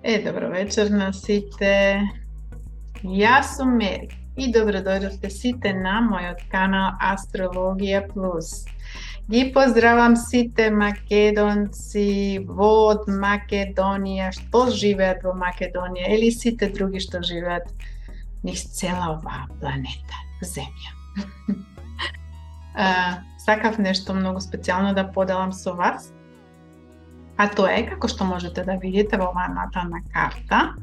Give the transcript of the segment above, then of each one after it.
Добро вечер на сите. Јас сум Мери и добро дојдовте сите на мојот канал Астрологија Плюс. Ги поздравам сите македонци од Македонија, што живеат во Македонија или сите други што живеат низ цела оваа планета, Земја. Сакав нешто многу специјално да поделам со вас. А тоа е, како што можете да видите во оваа натална карта,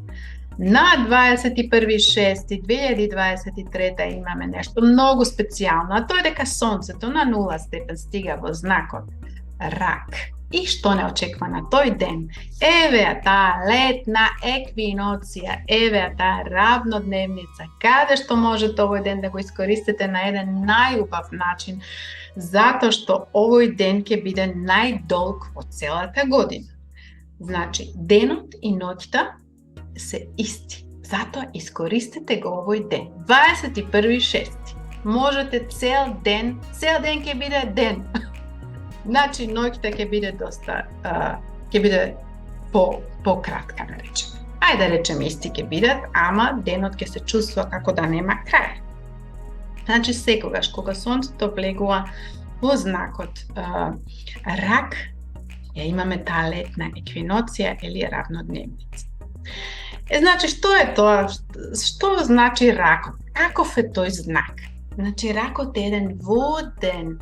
на 21.6.2023 имаме нешто многу специјално, а тоа е дека Сонцето на 0 степен стига во знакот Рак. И што не очекува на тој ден? Еве таа летна еквиноција, еве таа равнодневница, каде што можете овој ден да го искористите на еден најубав начин, затоа што овој ден ќе биде најдолг во целата година. Значи, денот и ноќта се исти. Затоа искористете го овој ден. 21.6. Можете цел ден ќе биде ден. Значи, ноќта ќе биде доста, ќе биде по-кратка, да речеме. Ајде да речеме исти ќе бидат, ама денот ќе се чувствува како да нема крај. Значи, секогаш кога Сонцето влегува во знакот Рак, ја имаме таа летна еквиноција или равнодневница. Значи, што е тоа? Што значи Ракот? Каков е тој знак? Значи, Ракот е еден воден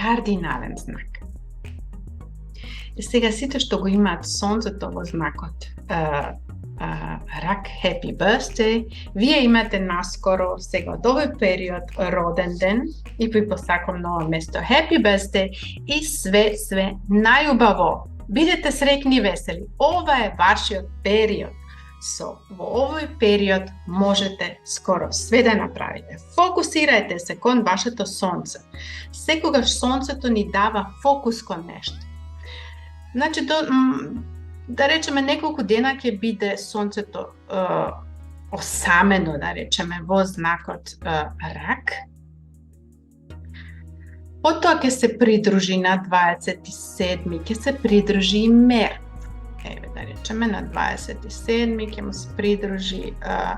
кардинален знак. И сега сите што го имаат Сонцето во знакот Рак, happy birthday, вие имате наскоро сега од овој период роден ден и ви посакам на ова место happy birthday и све најубаво. Бидете среќни и весели. Ова е вашиот период. Во овој период можете скоро све да направите. Фокусирајте се кон вашето сонце. Секогаш сонцето ни дава фокус кон нешто. Значи, да речеме, неколку дена ќе биде сонцето осамено, да речеме, во знакот Рак. Потоа ќе се придружи на 27, ќе се придружи и Меркур. Еве да речеме на 27 ќе му се придружи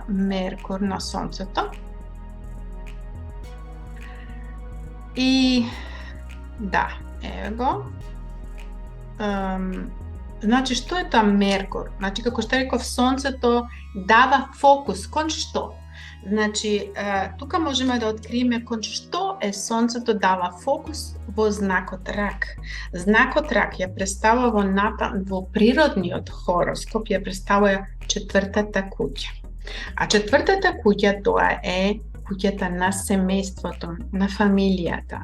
Меркур на Сонцето. И да, еве го. Значи, што е тоа Меркур? Значи, како што реков, Сонцето дава фокус кон што? Значи, тука можеме да откриеме кон што е Сонцето дава фокус во знакот Рак. Знакот Рак ја представува во природниот хороскоп, ја представува четвртата куќа. А четвртата куќа тоа е куќата на семејството, на фамилијата,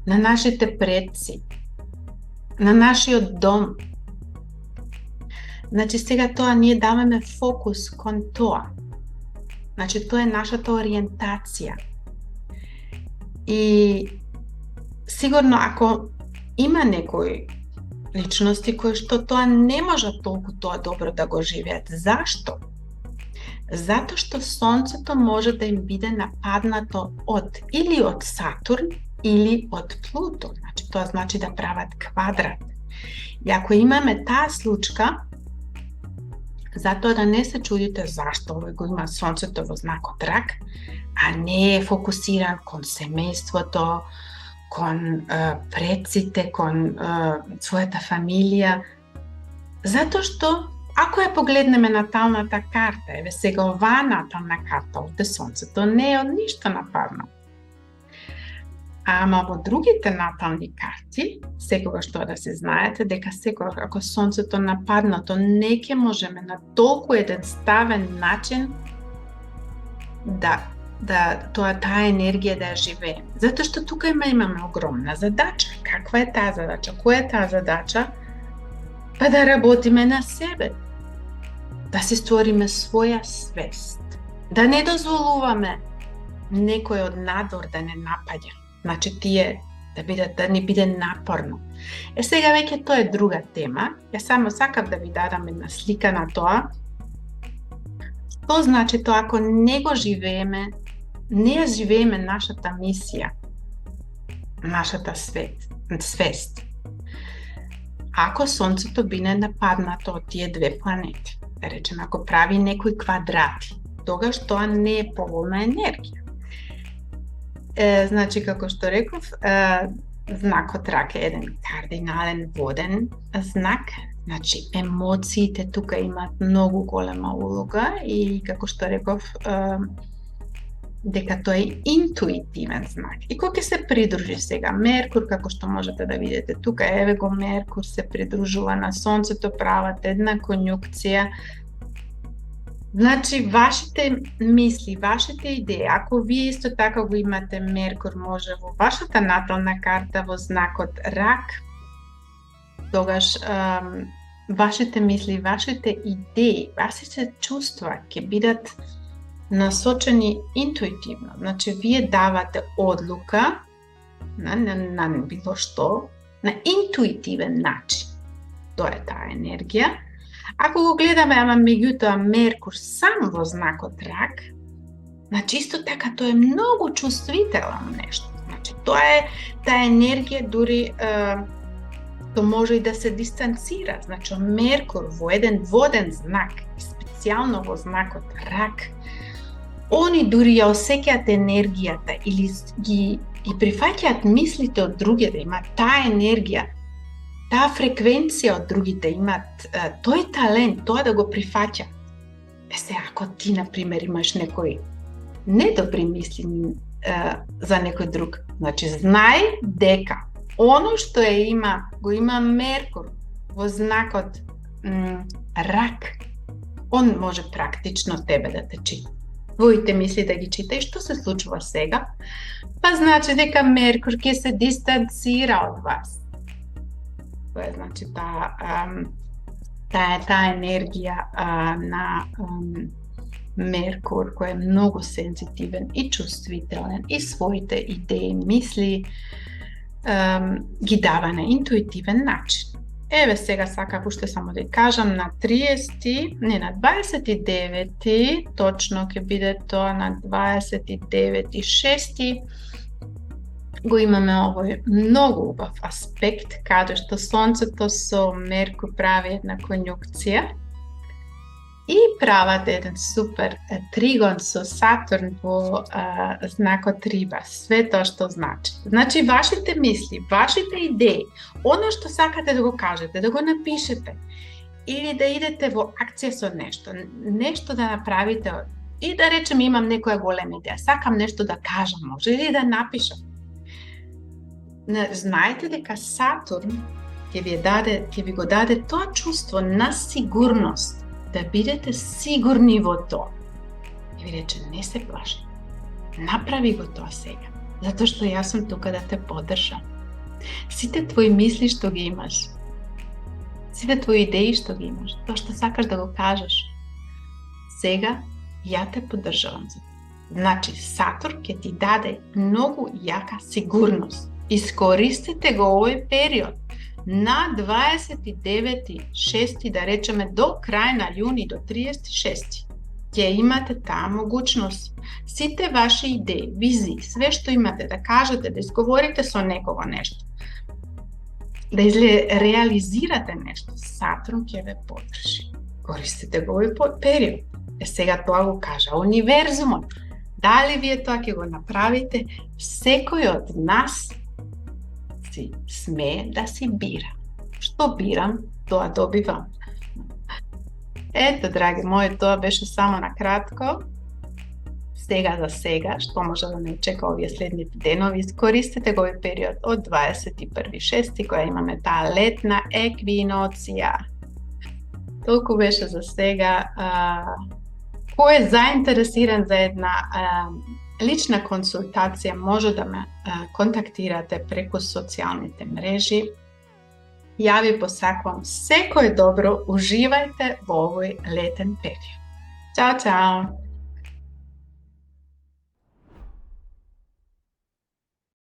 на нашите предци, на нашиот дом. Значи, сега тоа ние даваме фокус кон тоа. Значи, тоа е нашата ориентација. И сигурно, ако има некои личности кои што тоа не можат толку тоа добро да го живеат. Зашто? Затоа што Сонцето може да им биде нападнато или од Сатурн, или од Плутон. Значи, тоа значи да прават квадрат. И ако имаме таа случка, затоа да не се чудите зашто овој го има Сонцето во знакот Рак, а не е фокусиран кон семејството, кон предците, кон својата фамилија. Затоа што, ако ја погледнеме наталната карта, еве сега оваа натална карта, овде Сонцето не е од ништо нападнато. Ама во другите натални карти, секогаш тоа да се знаете, дека секогаш ако Сонцето нападнато, не ќе можеме на толку едноставен начин таа енергија да ја живееме. Затоа што тука имаме огромна задача. Каква е таа задача? Која е таа задача? Па да работиме на себе. Да си створиме своја свест. Да не дозволуваме некој од надвор да не напаѓа. Значи, да ни биде напорно. Сега веќе тоа е друга тема. Ја само сакав да ви дадам една слика на тоа. Што значи тоа ако не го живееме, не ја живееме нашата мисија, нашата свест. ако Сонцето биде нападнато од тие две планети, да речеме, ако прави некои квадрати, тогаш тоа не е поволна енергија. Значи, како што реков, знакот рак е еден кардинален воден знак. Значи, емоциите тука имаат многу голема улога и, како што реков, дека тој е интуитивен знак. И кој ќе се придружи сега? Меркур, како што можете да видите тука, еве го Меркур се придружува на Сонцето, прават една конјункција. Значи, вашите мисли, вашите идеи, ако вие исто така го имате Меркур, може во вашата натална карта во знакот рак, тогаш вашите мисли, вашите идеи, вашите чувства ќе бидат насочени интуитивно. Значи, вие давате одлука на било што, на интуитивен начин. Тоа е таа енергија. Ако го гледаме, ама меѓутоа Меркур сам во знакот рак, значи исто така тоа е многу чувствително нешто. Значи, тоа е таа енергија дури тоа може и да се дистанцира. Значи, Меркур во еден воден знак, специјално во знакот рак, они дури ја осеќаат енергијата или ги прифаќаат мислите од другите, имаат таа енергија, таа фреквенција од другите, имаат тој талент, тоа да го прифаќа. Се, ако ти, например, имаш некои недобри мисли за некој друг, значи знај дека оно што го има Меркур во знакот рак, он може практично тебе да те чита. Твоите мисли да ги чита. И што се случува сега? Па значи дека Меркур ќе се дистанцира од вас. Тоа е значи таа енергија на Меркур, кој е многу сензитивен и чувствителен и своите идеи, мисли ги дава на интуитивен начин. Еве сега сакав уште само да кажам на 29 точно ќе биде тоа на 29.6. Го имаме овој многу убав аспект каде што Сонцето со Меркур прави една конјункција и прават еден супер тригон со Сатурн во знакот Риба. Све тоа што значи. Значи, вашите мисли, вашите идеи, оно што сакате да го кажете, да го напишете, или да идете во акција со нешто да направите, и да речем имам некоја голема идеја, сакам нешто да кажам, може, или да напишам. Знаете дека Сатурн ќе ви го даде тоа чувство на сигурност, да бидете сигурни во тоа. И ви рече, не се плаши. Направи го тоа сега, затоа што јас сум тука да те поддржам. Сите твои мисли што ги имаш, сите твои идеи што ги имаш, тоа што сакаш да го кажеш, сега ја те поддржавам за тоа. Значи, Сатурн ќе ти даде многу јака сигурност. Искористете го овој период на 29.6, да речеме до крај на јуни, до 36. Ќе имате таа могуćност. Сите ваши идеи, визии, све што имате да кажете, да изговорите со некого нешто, да реализирате нешто, Сатурн ќе ве поддржи. Користите го овој период. Сега тоа го кажа универзумот. Дали вие тоа ќе го направите? Секој од нас си смее да си бира. Што бирам, тоа добивам. Ето, драги мои, тоа беше само на кратко. Сега за сега, што може да не очека овие следните денови, искористете го овој период од 21.6, која имаме таа летна еквиноција. Толку беше за сега. Кој е заинтересиран за една лична консултација, може да ме контактирате преку социјалните мрежи. Ја ви посакувам секој добро, уживајте во овој летен период. Чао, чао!